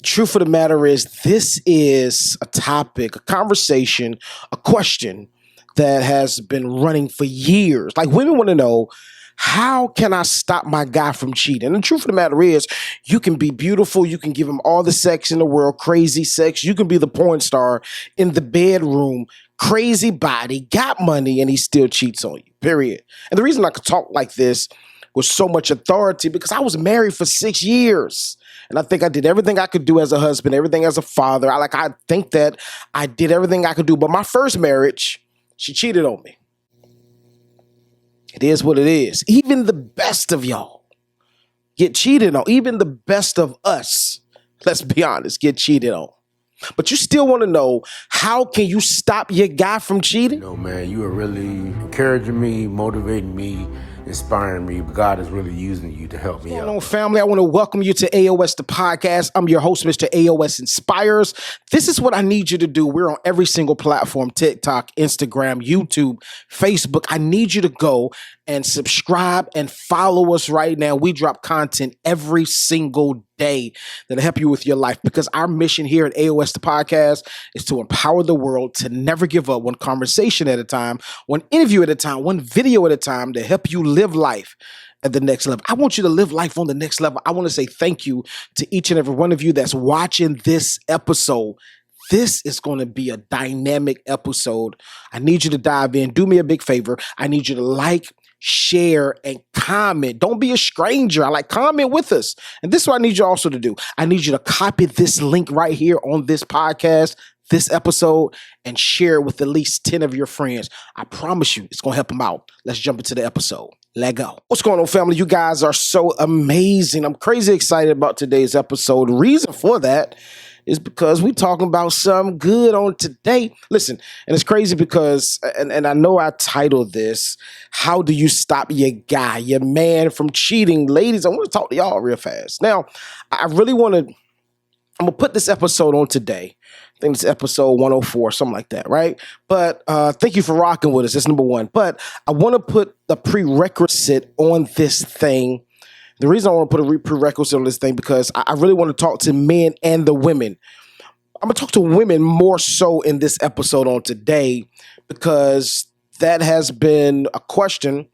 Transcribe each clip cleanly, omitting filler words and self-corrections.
truth of the matter is, this is a topic, a conversation, a question that has been running for years. Like, women want to know, how can I stop my guy from cheating? And the truth of the matter is, you can be beautiful. You can give him all the sex in the world, crazy sex. You can be the porn star in the bedroom, crazy body, got money, and he still cheats on you, period. And the reason I could talk like this with so much authority, because I was married for 6 years. And I think I did everything I could do as a husband, everything as a father. I think that I did everything I could do. But my first marriage, she cheated on me. It is what it is. Even the best of y'all get cheated on. Even the best of us, let's be honest, get cheated on. But you still want to know, how can you stop your guy from cheating? No, man, you are really encouraging me, motivating me, inspiring me. God is really using you to help me out. What's going on, family? I want to welcome you to AOS the Podcast. I'm your host, Mr. AOS Inspires. This is what I need you to do. We're on every single platform: TikTok, Instagram, YouTube, Facebook. I need you to go and subscribe and follow us right now. We drop content every single day that'll help you with your life, because our mission here at AOS the Podcast is to empower the world to never give up, one conversation at a time, one interview at a time, one video at a time, to help you live life at the next level. I want you to live life on the next level. I want to say thank you to each and every one of you that's watching this episode. This is going to be a dynamic episode. I need you to dive in. Do me a big favor. I need you to like, share, and comment. Don't be a stranger. Comment with us. And this is what I need you also to do. I need you to copy this link right here on this podcast, this episode, and share it with at least 10 of your friends. I promise you, it's going to help them out. Let's jump into the episode. Let go. What's going on, family? You guys are so amazing. I'm crazy excited about today's episode. Reason for that is because we're talking about something good on today. Listen, and it's crazy because, and I know I titled this, How Do You Stop Your Guy, Your Man from Cheating? Ladies, I want to talk to y'all real fast. Now, I really want to, I'm going to put this episode on today. I think it's episode 104, something like that, right? But thank you for rocking with us. That's number one. But I want to put the prerequisite on this thing. The reason I want to put a prerequisite on this thing, because I really want to talk to men and the women. I'm going to talk to women more so in this episode on today, because that has been a question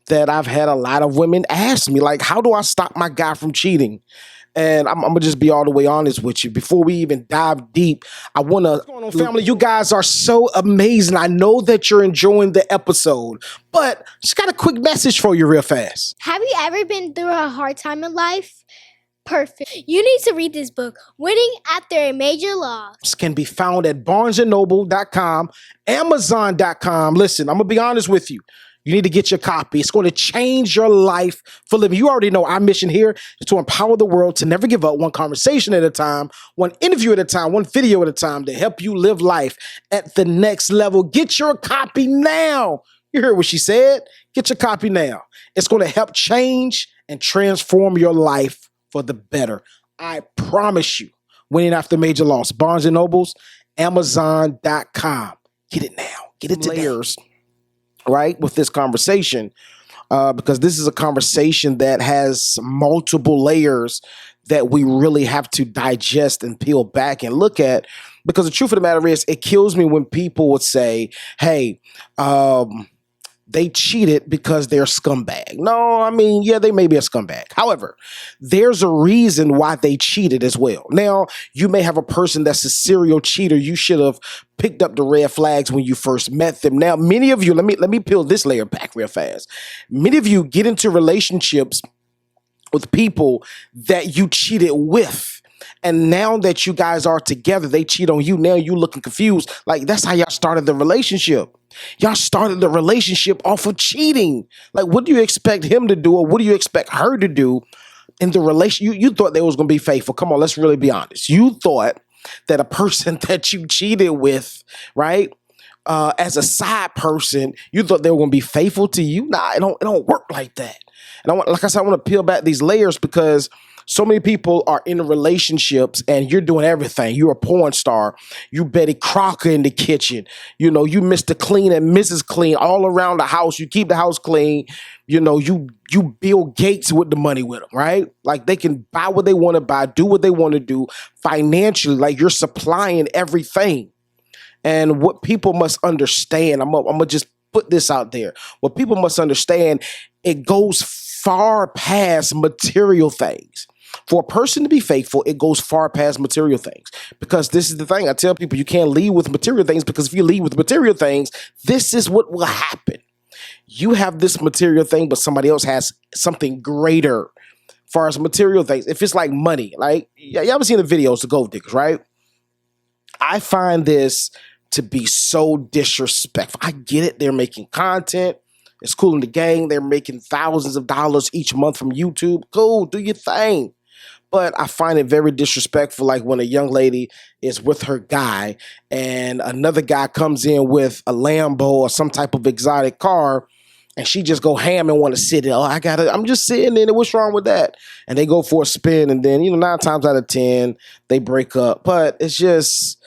that I've had a lot of women ask me, like, how do I stop my guy from cheating? And I'm going to just be all the way honest with you. Before we even dive deep, I want to... What's going on, family? You guys are so amazing. I know that you're enjoying the episode, but just got a quick message for you real fast. Have you ever been through a hard time in life? Perfect. You need to read this book, Winning After a Major Loss. This can be found at barnesandnoble.com, amazon.com. Listen, I'm going to be honest with you. You need to get your copy. It's going to change your life for living. You already know our mission here is to empower the world to never give up, one conversation at a time, one interview at a time, one video at a time, to help you live life at the next level. Get your copy now. You heard what she said. Get your copy now. It's going to help change and transform your life for the better. I promise you. Winning After Major Loss. Barnes & Nobles, amazon.com. Get it now. Get it today. Layers. Right, with this conversation, because this is a conversation that has multiple layers that we really have to digest and peel back and look at. Because the truth of the matter is, it kills me when people would say, hey, they cheated because they're a scumbag. No, I mean, yeah, they may be a scumbag. However, there's a reason why they cheated as well. Now, you may have a person that's a serial cheater. You should have picked up the red flags when you first met them. Now, many of you, let me peel this layer back real fast. Many of you get into relationships with people that you cheated with. And now that you guys are together, they cheat on you. Now you looking confused. Like, that's how y'all started the relationship. Y'all started the relationship off of cheating. Like, what do you expect him to do, or what do you expect her to do in the relation? You thought they was going to be faithful. Come on, let's really be honest. You thought that a person that you cheated with, right, as a side person, you thought they were going to be faithful to you. Nah, it don't work like that. And like I said, I want to peel back these layers, because So many people are in relationships and you're doing everything. You're a porn star. You Betty Crocker in the kitchen. You know, you Mr. Clean and Mrs. Clean all around the house. You keep the house clean. You know, you Bill Gates with the money with them, right? Like they can buy what they want to buy, do what they want to do financially. Like you're supplying everything. And what people must understand, I'm gonna just put this out there. What people must understand, it goes far past material things. For a person to be faithful, it goes far past material things. Because this is the thing, I tell people you can't lead with material things, because if you lead with material things, this is what will happen. You have this material thing, but somebody else has something greater as far as material things. If it's like money, like you ever seen the videos, the gold diggers, right? I find this to be so disrespectful. I get it. They're making content. It's cool in the gang. They're making thousands of dollars each month from YouTube. Cool, do your thing. But I find it very disrespectful, like when a young lady is with her guy and another guy comes in with a Lambo or some type of exotic car, and she just go ham and want to sit in. Oh, I'm just sitting in it. What's wrong with that? And they go for a spin, and then, 9 times out of 10, they break up. But it's just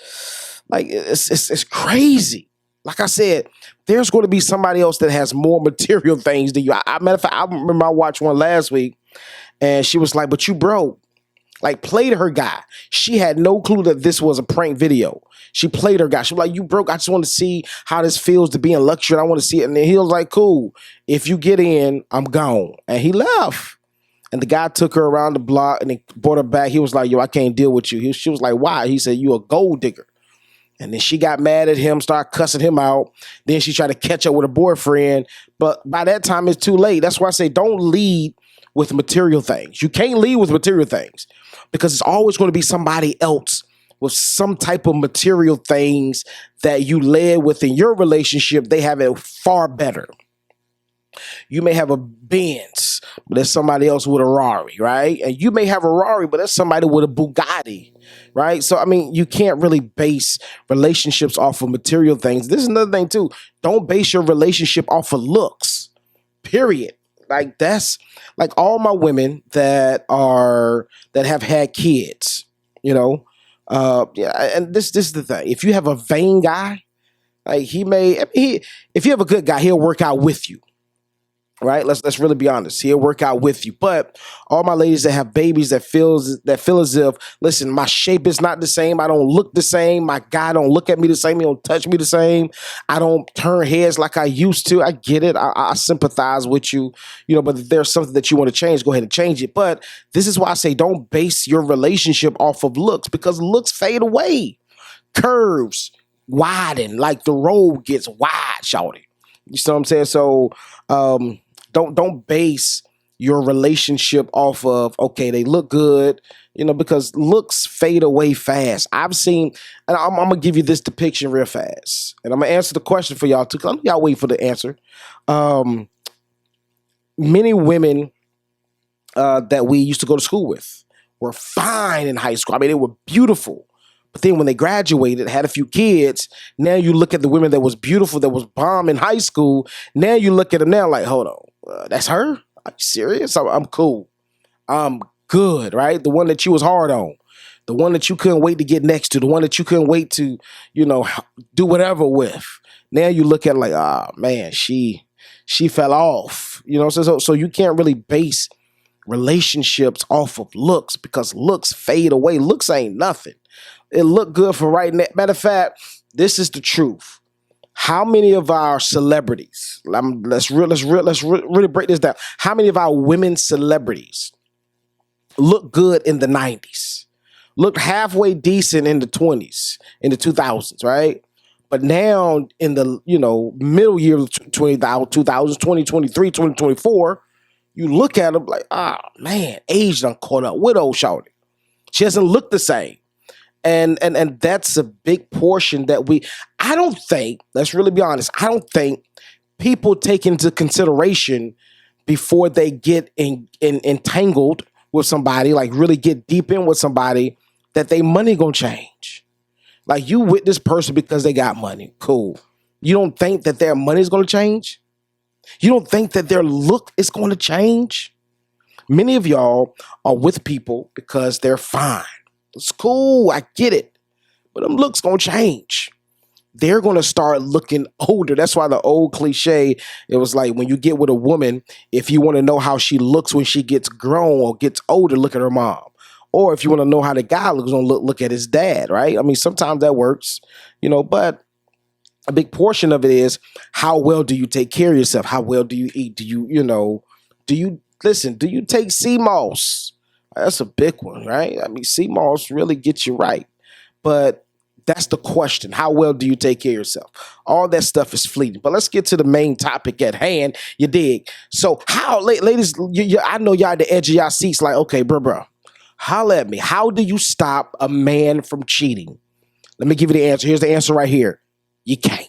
like, it's crazy. Like I said, there's going to be somebody else that has more material things than you. Matter of fact, I remember I watched one last week, and she was like, but you broke. Like, played her guy. She had no clue that this was a prank video. She played her guy. She was like, you broke. I just want to see how this feels to be in luxury. I want to see it. And then he was like, cool. If you get in, I'm gone. And he left. And the guy took her around the block and he brought her back. He was like, yo, I can't deal with you. She was like, why? He said, you a gold digger. And then she got mad at him, started cussing him out. Then she tried to catch up with her boyfriend. But by that time, it's too late. That's why I say don't lead with material things. You can't lead with material things because it's always going to be somebody else with some type of material things that you led with in your relationship. They have it far better. You may have a Benz, but there's somebody else with a Rari, right? And you may have a Rari, but there's somebody with a Bugatti, right? So, I mean, you can't really base relationships off of material things. This is another thing, too. Don't base your relationship off of looks, period. Like, that's like all my women that have had kids, yeah. And this is the thing. If you have a vain guy, like if you have a good guy, he'll work out with you. Right? Let's really be honest. He'll work out with you. But all my ladies that have babies that feel as if, listen, my shape is not the same. I don't look the same. My guy don't look at me the same. He don't touch me the same. I don't turn heads like I used to. I get it. I sympathize with you. But if there's something that you want to change, go ahead and change it. But this is why I say don't base your relationship off of looks, because looks fade away. Curves widen, like the road gets wide, shawty. You see what I'm saying? So don't base your relationship off of, okay, they look good, because looks fade away fast. I've seen, and I'm going to give you this depiction real fast. And I'm going to answer the question for y'all too, because y'all wait for the answer. Many women that we used to go to school with were fine in high school. I mean, they were beautiful. But then when they graduated, had a few kids, now you look at the women that was beautiful, that was bomb in high school. Now you look at them now like, hold on, that's her? Are you serious? I'm cool. I'm good, right? The one that you was hard on. The one that you couldn't wait to get next to. The one that you couldn't wait to, do whatever with. Now you look at it like, man, she fell off. So you can't really base relationships off of looks, because looks fade away. Looks ain't nothing. It looked good for right now. Matter of fact, this is the truth. How many of our celebrities, let's really break this down. How many of our women celebrities look good in the 90s? Looked halfway decent in the 20s, in the 2000s, right? But now in the, middle year of 2000s, 2023, 2024, you look at them like, man, age done caught up with old shawty. She doesn't look the same. And that's a big portion that I don't think, let's really be honest, I don't think people take into consideration before they get entangled with somebody, like really get deep in with somebody, that they money gonna change. Like, you with this person because they got money, cool. You don't think that their money is gonna change? You don't think that their look is gonna change? Many of y'all are with people because they're fine. It's cool. I get it. But them looks going to change. They're going to start looking older. That's why the old cliche, it was like when you get with a woman, if you want to know how she looks when she gets grown or gets older, look at her mom. Or if you want to know how the guy looks, look at his dad, right? I mean, sometimes that works, but a big portion of it is how well do you take care of yourself? How well do you eat? Do you take sea moss? That's a big one, right? I mean, sea moss really gets you right. But that's the question. How well do you take care of yourself? All that stuff is fleeting. But let's get to the main topic at hand. You dig? So how, ladies, I know y'all at the edge of y'all seats like, okay, bro, holla at me. How do you stop a man from cheating? Let me give you the answer. Here's the answer right here. You can't.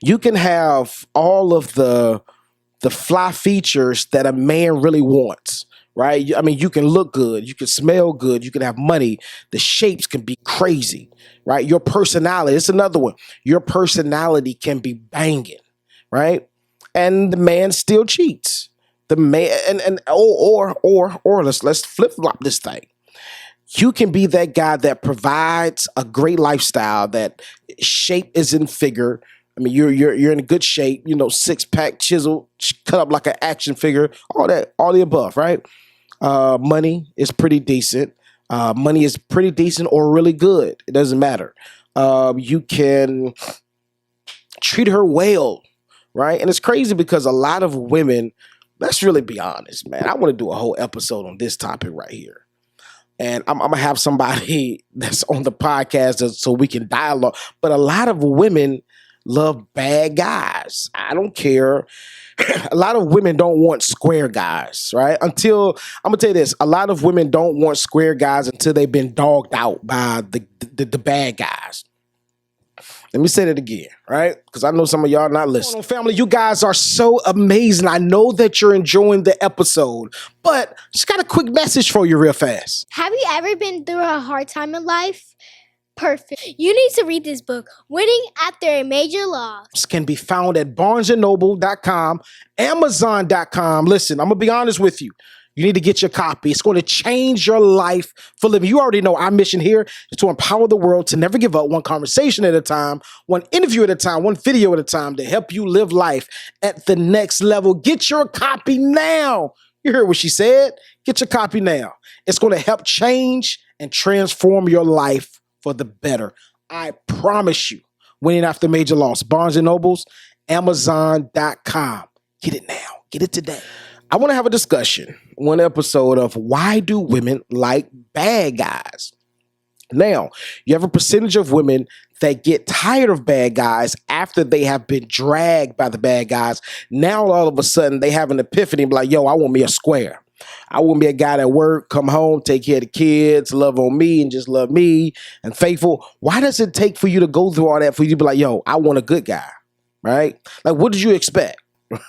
You can have all of the fly features that a man really wants, right? I mean, you can look good, you can smell good, you can have money. The shapes can be crazy, right? Your personality, it's another one. Your personality can be banging, right? And the man still cheats. The man or let's flip-flop this thing. You can be that guy that provides a great lifestyle, that shape is in figure. I mean, you're in good shape, 6-pack, chisel, cut up like an action figure, all the above, right? Money is pretty decent. Money is pretty decent or really good. It doesn't matter. You can treat her well, right? And it's crazy because a lot of women, let's really be honest, man. I want to do a whole episode on this topic right here. And I'm going to have somebody that's on the podcast so we can dialogue. But a lot of women love bad guys. I don't care. A lot of women don't want square guys, right? I'm going to tell you this. A lot of women don't want square guys until they've been dogged out by the bad guys. Let me say that again, right? Because I know some of y'all not listening. Family, you guys are so amazing. I know that you're enjoying the episode, but just got a quick message for you real fast. Have you ever been through a hard time in life? Perfect. You need to read this book, Winning After a Major Loss. This can be found at barnesandnoble.com, amazon.com. Listen, I'm going to be honest with you. You need to get your copy. It's going to change your life for living. You already know our mission here is to empower the world to never give up, one conversation at a time, one interview at a time, one video at a time, to help you live life at the next level. Get your copy now. You heard what she said. Get your copy now. It's going to help change and transform your life for the better. I promise you. Winning After Major Loss. Barnes & Nobles, amazon.com. Get it now. Get it today. I want to have a discussion, one episode of why do women like bad guys? Now, you have a percentage of women that get tired of bad guys after they have been dragged by the bad guys. Now, all of a sudden, they have an epiphany, like, yo, I want me a square. I want me a guy that work, come home, take care of the kids, love on me, and just love me, and faithful. Why does it take for you to go through all that for you to be like, yo, I want a good guy, right? Like, what did you expect?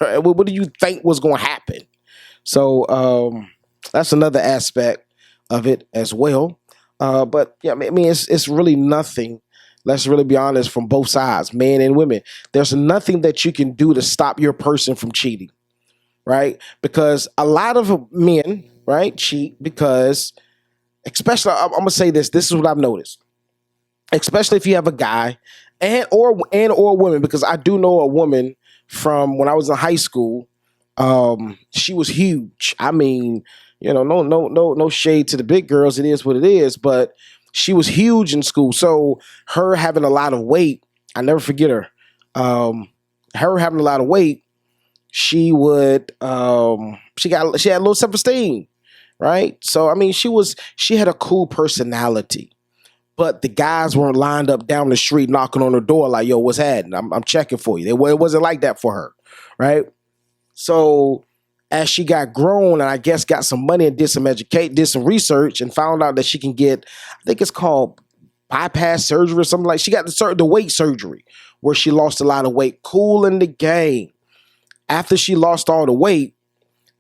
What do you think was going to happen? So that's another aspect of it as well. But yeah, I mean, it's really nothing. Let's really be honest, from both sides, men and women. There's nothing that you can do to stop your person from cheating, right? Because a lot of men, right, cheat because, especially, I'm gonna say this. This is what I've noticed, especially if you have a guy or women. Because I do know a woman from when I was in high school. She was huge. I mean, no shade to the big girls. It is what it is, but she was huge in school. So her having a lot of weight, I never forget her. Her having a lot of weight, she would, she had low self-esteem, right? So, I mean, she had a cool personality, but the guys weren't lined up down the street knocking on her door like, yo, what's happening? I'm checking for you. It wasn't like that for her, right? So as she got grown and I guess got some money and did some research and found out that she can get, I think it's called bypass surgery or something like. She got the weight surgery where she lost a lot of weight. Cool in the game. After she lost all the weight,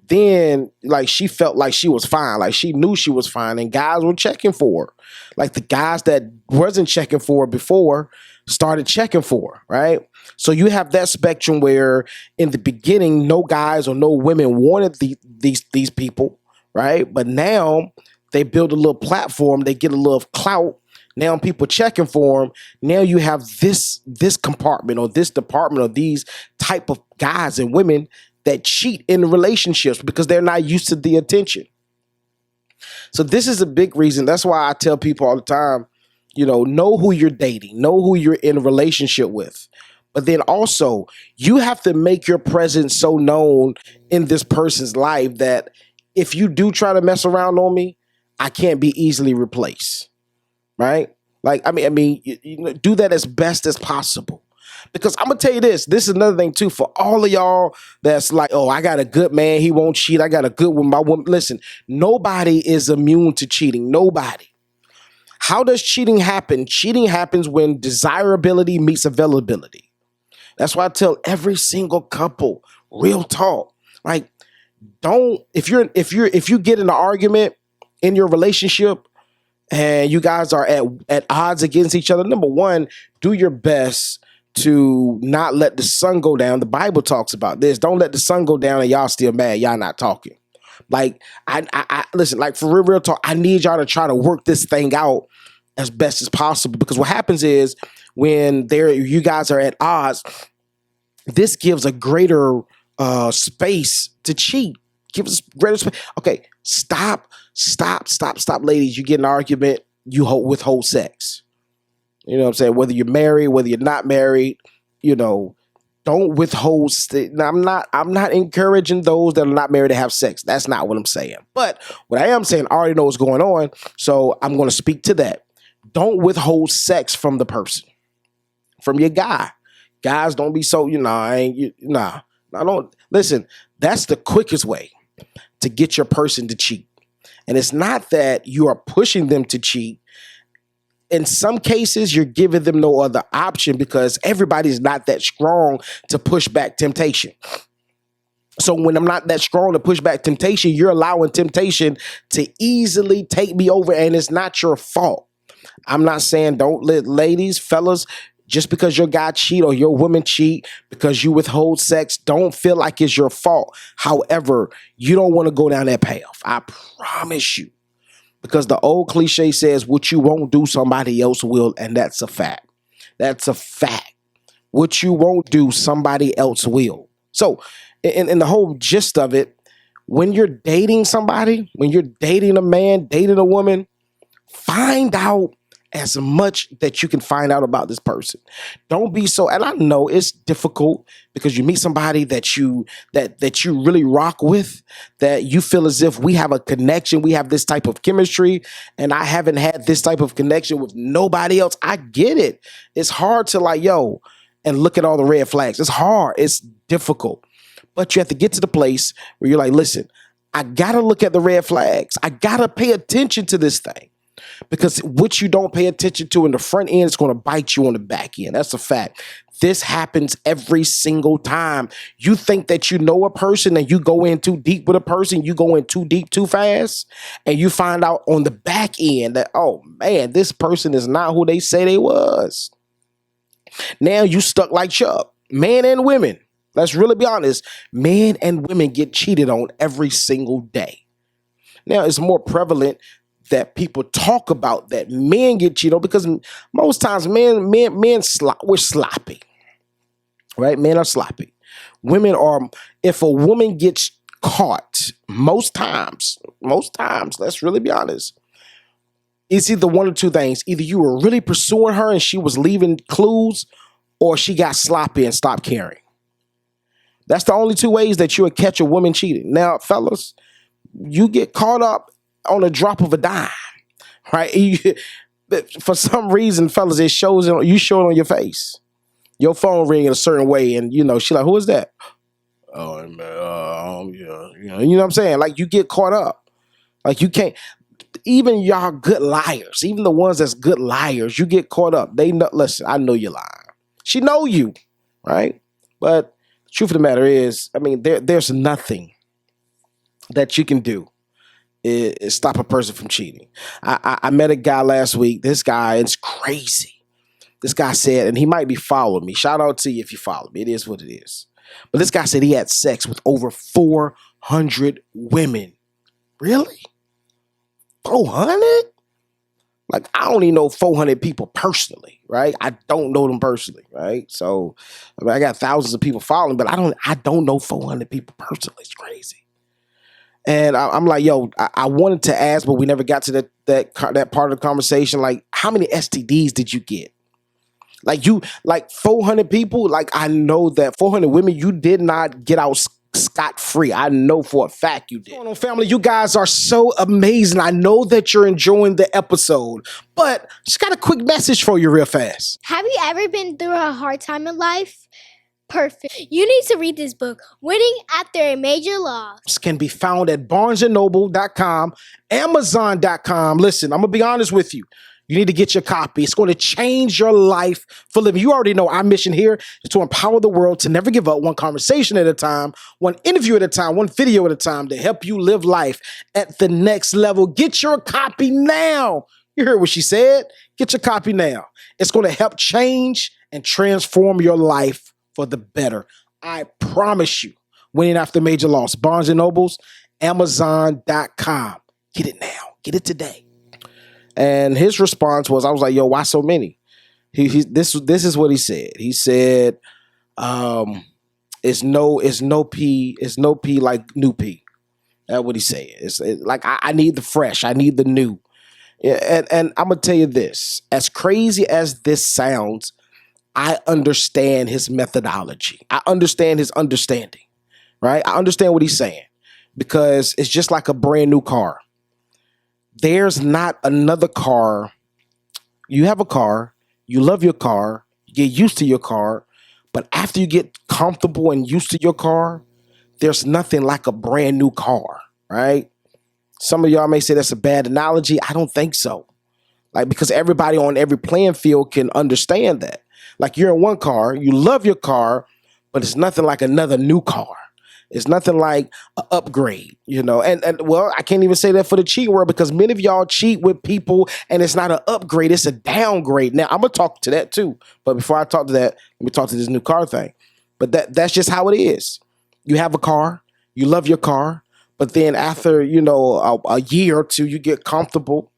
then like she felt like she was fine. Like she knew she was fine and guys were checking for her. Like the guys that wasn't checking for her before started checking for her, right? So you have that spectrum where in the beginning, no guys or no women wanted these people, right? But now they build a little platform, they get a little clout. Now people checking for them. Now you have this compartment or this department of these type of guys and women that cheat in relationships because they're not used to the attention. So this is a big reason. That's why I tell people all the time, know who you're dating, know who you're in a relationship with. But then also, you have to make your presence so known in this person's life that if you do try to mess around on me, I can't be easily replaced. Right? Like, I mean, do that as best as possible. Because I'm going to tell you this is another thing too, for all of y'all that's like, oh, I got a good man, he won't cheat. I got a good one, my woman. Listen, nobody is immune to cheating. Nobody. How does cheating happen? Cheating happens when desirability meets availability. That's why I tell every single couple, real talk. Like, if you get in an argument in your relationship, and you guys are at odds against each other, number one, do your best to not let the sun go down. The Bible talks about this. Don't let the sun go down and y'all still mad. Y'all not talking. Like, I listen, like for real talk, I need y'all to try to work this thing out as best as possible. Because what happens is when you guys are at odds, this gives a greater space to cheat. Give us greater space. Okay, stop, ladies. You get an argument, you withhold sex. You know what I'm saying? Whether you're married, whether you're not married, don't withhold. Now, I'm not encouraging those that are not married to have sex. That's not what I'm saying. But what I am saying, I already know what's going on, so I'm going to speak to that. Don't withhold sex from the person, from your guy. Guys, don't be so, I don't. Listen, that's the quickest way to get your person to cheat. And it's not that you are pushing them to cheat. In some cases, you're giving them no other option because everybody's not that strong to push back temptation. So when I'm not that strong to push back temptation, you're allowing temptation to easily take me over, and it's not your fault. I'm not saying don't let ladies, fellas, just because your guy cheat or your woman cheat, because you withhold sex, don't feel like it's your fault. However, you don't want to go down that path. I promise you. Because the old cliche says, what you won't do, somebody else will. And that's a fact. That's a fact. What you won't do, somebody else will. So in the whole gist of it, when you're dating somebody, when you're dating a man, dating a woman, find out as much that you can find out about this person. Don't be so, and I know it's difficult because you meet somebody that you really rock with, that you feel as if we have a connection, we have this type of chemistry, and I haven't had this type of connection with nobody else. I get it. It's hard to and look at all the red flags. It's hard. It's difficult. But you have to get to the place where you're like, listen, I got to look at the red flags. I got to pay attention to this thing. Because what you don't pay attention to in the front end is going to bite you on the back end. That's a fact. This happens every single time. You think that you know a person and you go in too deep with a person, you go in too deep too fast, and you find out on the back end that, oh man, this person is not who they say they was. Now you stuck like Chuck. Men and women, let's really be honest, men and women get cheated on every single day. Now it's more prevalent that people talk about that men get cheated on, because most times we're sloppy, right? Men are sloppy. Women are, if a woman gets caught, most times, let's really be honest, it's either one or two things. Either you were really pursuing her and she was leaving clues, or she got sloppy and stopped caring. That's the only two ways that you would catch a woman cheating. Now, fellas, you get caught up on a drop of a dime, right? For some reason, fellas, you show it on your face. Your phone ring in a certain way, and she like, who is that? Oh man, you know what I'm saying? Like, you get caught up. Like, you can't. Even y'all good liars, even the ones that's good liars, you get caught up. They know. Listen, I know you're lying. She know you, right? But the truth of the matter is, I mean, there's nothing that you can do is stop a person from cheating. I met a guy last week. This guy is crazy. This guy said, and he might be following me. Shout out to you if you follow me. It is what it is. But this guy said he had sex with over 400 women. Really? 400? Like, I only know 400 people personally, right? I don't know them personally, right? So, I mean, I got thousands of people following, but I don't know 400 people personally. It's crazy. And I'm like, yo, I wanted to ask, but we never got to that part of the conversation. Like, how many STDs did you get? Like 400 people, like I know that 400 women, you did not get out scot-free. I know for a fact you did. What's going on, family? You guys are so amazing. I know that you're enjoying the episode, but just got a quick message for you real fast. Have you ever been through a hard time in life? Perfect. You need to read this book, Winning After a Major Loss. This can be found at barnesandnoble.com, amazon.com. Listen, I'm going to be honest with you. You need to get your copy. It's going to change your life for living. You already know our mission here is to empower the world to never give up, one conversation at a time, one interview at a time, one video at a time, to help you live life at the next level. Get your copy now. You heard what she said. Get your copy now. It's going to help change and transform your life for the better. I promise you. Winning After Major Loss. Barnes & Nobles, amazon.com. Get it now. Get it today. And his response was, I was like, yo, why so many? This is what he said. He said, it's no P like new P. That's what he said. It's like, I need the fresh. I need the new. Yeah, and I'm going to tell you this. As crazy as this sounds, I understand his methodology. I understand his understanding, right? I understand what he's saying, because it's just like a brand new car. There's not another car. You have a car, you love your car, you get used to your car, but after you get comfortable and used to your car, there's nothing like a brand new car, right? Some of y'all may say that's a bad analogy. I don't think so. Like, because everybody on every playing field can understand that. Like, you're in one car, you love your car, but it's nothing like another new car. It's nothing like an upgrade, you know. And well, I can't even say that for the cheating world, because many of y'all cheat with people and it's not an upgrade, it's a downgrade. Now, I'm going to talk to that too. But before I talk to that, let me talk to this new car thing. But that's just how it is. You have a car, you love your car, but then after, you know, a year or two, you get comfortable,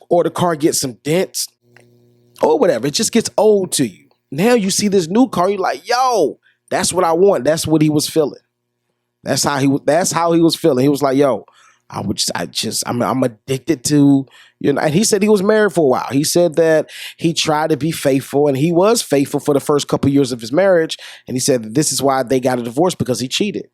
or the car gets some dents or whatever. It just gets old to you. Now you see this new car, you're like, yo, that's what I want. That's what he was feeling. That's how he was feeling. He was like, yo, I'm addicted to, you know, and he said he was married for a while. He said that he tried to be faithful, and he was faithful for the first couple of years of his marriage. And he said that this is why they got a divorce, because he cheated.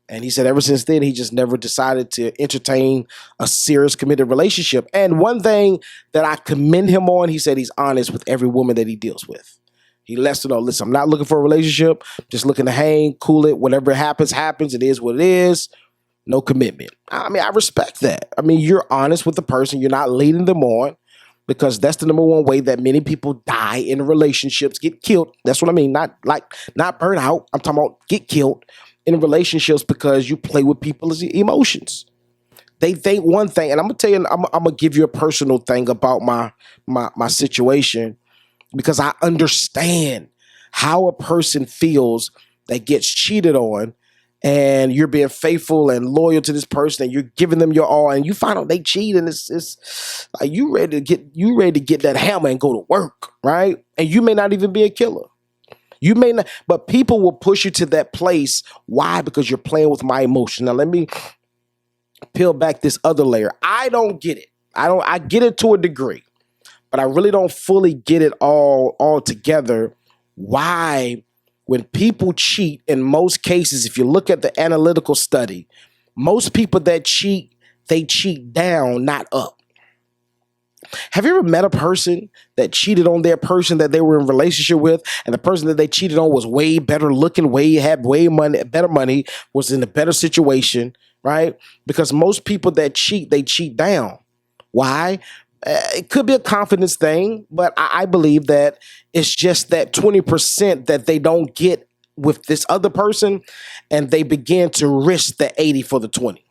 And he said ever since then, he just never decided to entertain a serious, committed relationship. And one thing that I commend him on, he said he's honest with every woman that he deals with. He lets her know, listen, I'm not looking for a relationship, just looking to hang, cool it, whatever happens, happens. It is what it is. No commitment. I mean, I respect that. I mean, you're honest with the person. You're not leading them on, because that's the number one way that many people die in relationships, get killed. That's what I mean. Not burn out. I'm talking about get killed in relationships because you play with people's emotions. They think one thing, and I'm gonna tell you, I'm gonna give you a personal thing about my situation, because I understand how a person feels that gets cheated on, and you're being faithful and loyal to this person, and you're giving them your all, and you find out they cheat, and it's like you ready to get that hammer and go to work, right? And you may not even be a killer. You may not, but people will push you to that place. Why? Because you're playing with my emotion. Now let me peel back this other layer. I don't get it. I get it to a degree, but I really don't fully get it all together. Why, when people cheat, in most cases, if you look at the analytical study, most people that cheat, they cheat down, not up. Have you ever met a person that cheated on their person that they were in a relationship with, and the person that they cheated on was way better looking, had better money, was in a better situation, right? Because most people that cheat, they cheat down. Why? It could be a confidence thing, but I believe that it's just that 20% that they don't get with this other person, and they begin to risk the 80 for the 20.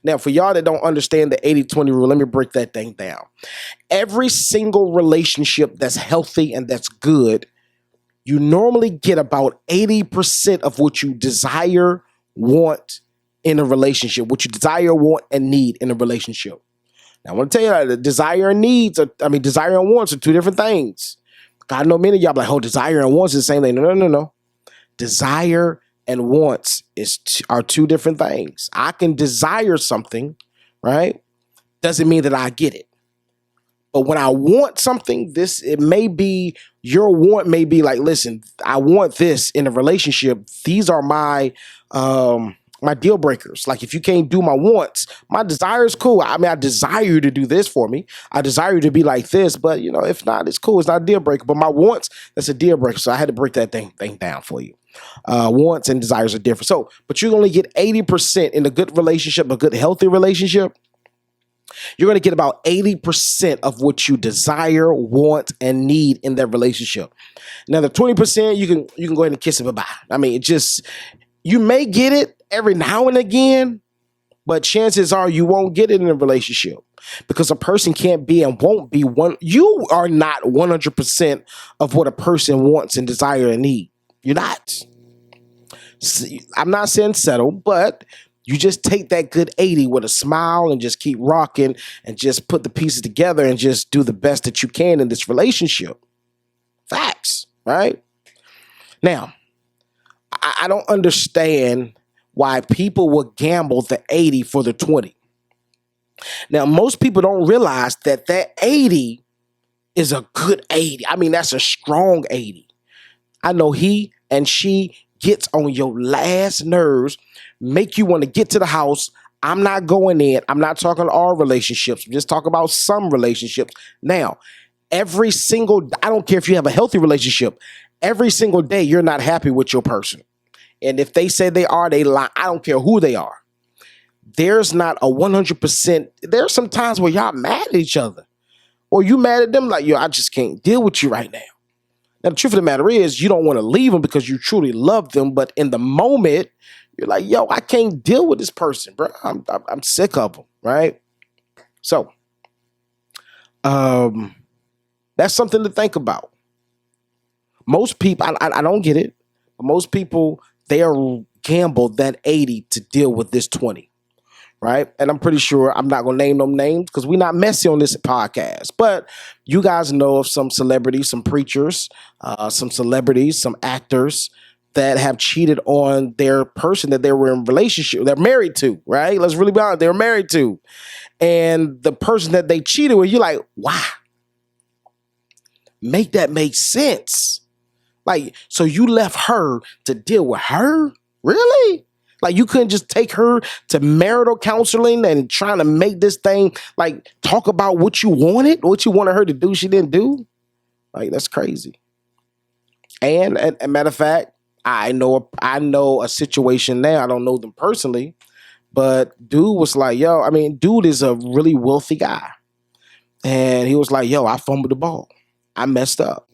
Now, for y'all that don't understand the 80-20 rule, let me break that thing down. Every single relationship that's healthy and that's good, you normally get about 80% of what you desire, want in a relationship, what you desire, want, and need in a relationship. Now, I want to tell you that desire and desire and wants are two different things. I know many of y'all be like, oh, desire and wants is the same thing. No. Desire and wants are two different things. I can desire something, right? Doesn't mean that I get it. But when I want something, your want may be like, listen, I want this in a relationship. These are my deal breakers. Like, if you can't do my wants, my desire is cool. I mean, I desire you to do this for me. I desire you to be like this, but if not, it's cool. It's not a deal breaker. But my wants, that's a deal breaker. So I had to break that thing down for you. Wants and desires are different. So, but you only get 80% in a good relationship, a good, healthy relationship. You're going to get about 80% of what you desire, want, and need in that relationship. Now, the 20%, you can go ahead and kiss it bye-bye. I mean, you may get it every now and again, but chances are you won't get it in a relationship because a person can't be and won't be one. You are not 100% of what a person wants and desire and need. You're not. I'm not saying settle, but you just take that good 80 with a smile and just keep rocking and just put the pieces together and just do the best that you can in this relationship. Facts, right? Now, I don't understand why people would gamble the 80 for the 20. Now, most people don't realize that 80 is a good 80. I mean, that's a strong 80. I know he and she gets on your last nerves, make you want to get to the house. I'm not going in. I'm not talking all relationships. I'm just talking about some relationships. Now, I don't care if you have a healthy relationship, every single day you're not happy with your person. And if they say they are, they lie. I don't care who they are. There's not a 100%. There's some times where y'all mad at each other. Or you mad at them like, yo, I just can't deal with you right now. Now, the truth of the matter is you don't want to leave them because you truly love them. But in the moment, you're like, yo, I can't deal with this person, bro. I'm sick of them, right? So, that's something to think about. Most people, I don't get it. But most people, they are gambled that 80 to deal with this 20, right? And I'm pretty sure I'm not going to name them names because we're not messy on this podcast. But you guys know of some celebrities, some preachers, some celebrities, some actors that have cheated on their person that they were in relationship, they're married to, right? Let's really be honest, they're married to. And the person that they cheated with, you're like, wow. Make that make sense. Like, so you left her to deal with her? Really? Like, you couldn't just take her to marital counseling and trying to make this thing, like, talk about what you wanted her to do, she didn't do? Like, that's crazy. And a matter of fact, I know a situation now. I don't know them personally, but dude was like, dude is a really wealthy guy. And he was like, yo, I fumbled the ball. I messed up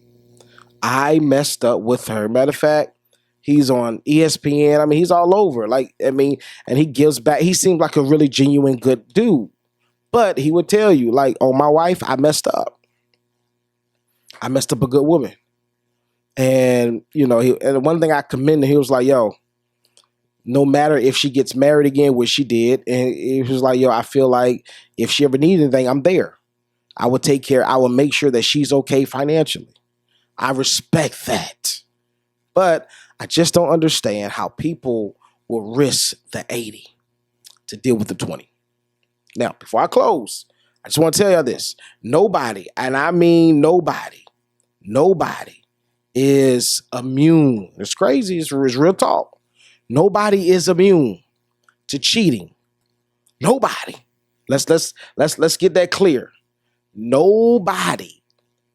with her. Matter of fact, he's on ESPN. I mean, he's all over. And he gives back. He seems like a really genuine good dude. But he would tell you, like, oh, my wife, I messed up. I messed up a good woman. And, and one thing I commend him, he was like, yo, no matter if she gets married again, which she did, and he was like, yo, I feel like if she ever needs anything, I'm there. I will take care. I will make sure that she's okay financially. I respect that. But I just don't understand how people will risk the 80 to deal with the 20. Now, before I close, I just want to tell y'all this. Nobody, and I mean nobody is immune. It's crazy. It's real talk. Nobody is immune to cheating. Nobody. Let's get that clear. Nobody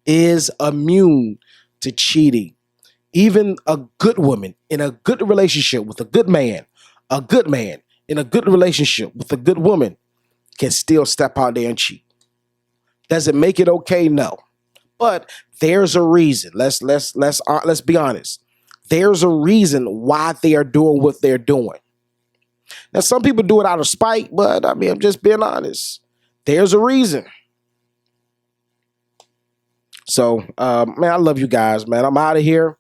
is immune to cheating. Even a good woman in a good relationship with a good man in a good relationship with a good woman can still step out there and cheat. Does it make it okay? No. But there's a reason. Let's be honest. There's a reason why they are doing what they're doing. Now, some people do it out of spite, but I mean, I'm just being honest. There's a reason. So, man, I love you guys, man. I'm out of here.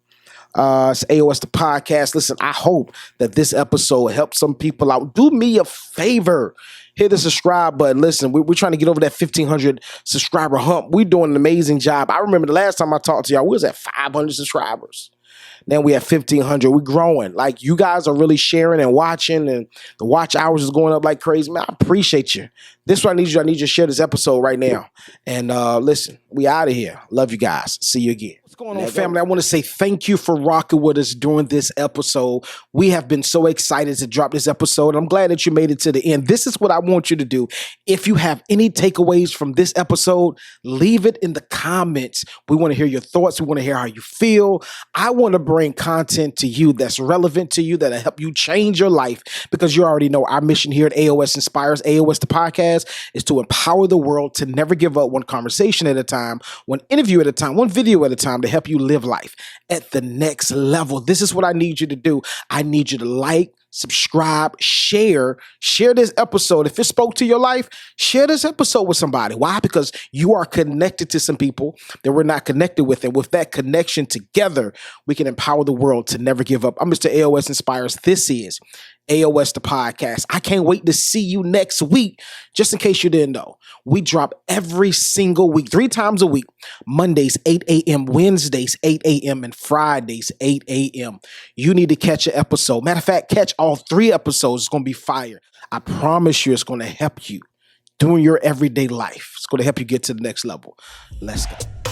It's AOS the Podcast. Listen, I hope that this episode helps some people out. Do me a favor. Hit the subscribe button. Listen, we're trying to get over that 1,500 subscriber hump. We're doing an amazing job. I remember the last time I talked to y'all, we was at 500 subscribers. Then we have 1,500. We're growing. Like, you guys are really sharing and watching, and the watch hours is going up like crazy. Man, I appreciate you. This is what I need you. I need you to share this episode right now. And listen, we out of here. Love you guys. See you again. What's going on, family? I want to say thank you for rocking with us during this episode. We have been so excited to drop this episode. I'm glad that you made it to the end. This is what I want you to do. If you have any takeaways from this episode, leave it in the comments. We want to hear your thoughts. We want to hear how you feel. I want to bring content to you that's relevant to you, that'll help you change your life, because you already know our mission here at AOS Inspires, AOS the Podcast, is to empower the world to never give up, one conversation at a time, one interview at a time, one video at a time, to help you live life at the next level. This is what I need you to do. I need you to like, subscribe, share this episode. If it spoke to your life, share this episode with somebody. Why? Because you are connected to some people that we're not connected with. And with that connection together, we can empower the world to never give up. I'm Mr. AOS Inspires. This is AOS the Podcast. I can't wait to see you next week. Just in case you didn't know, we drop every single week, 3 times a week. Mondays, 8 a.m., Wednesdays, 8 a.m., and Fridays, 8 a.m. You need to catch an episode. Matter of fact, catch all 3 episodes. It's going to be fire. I promise you it's going to help you doing your everyday life. It's going to help you get to the next level. Let's go.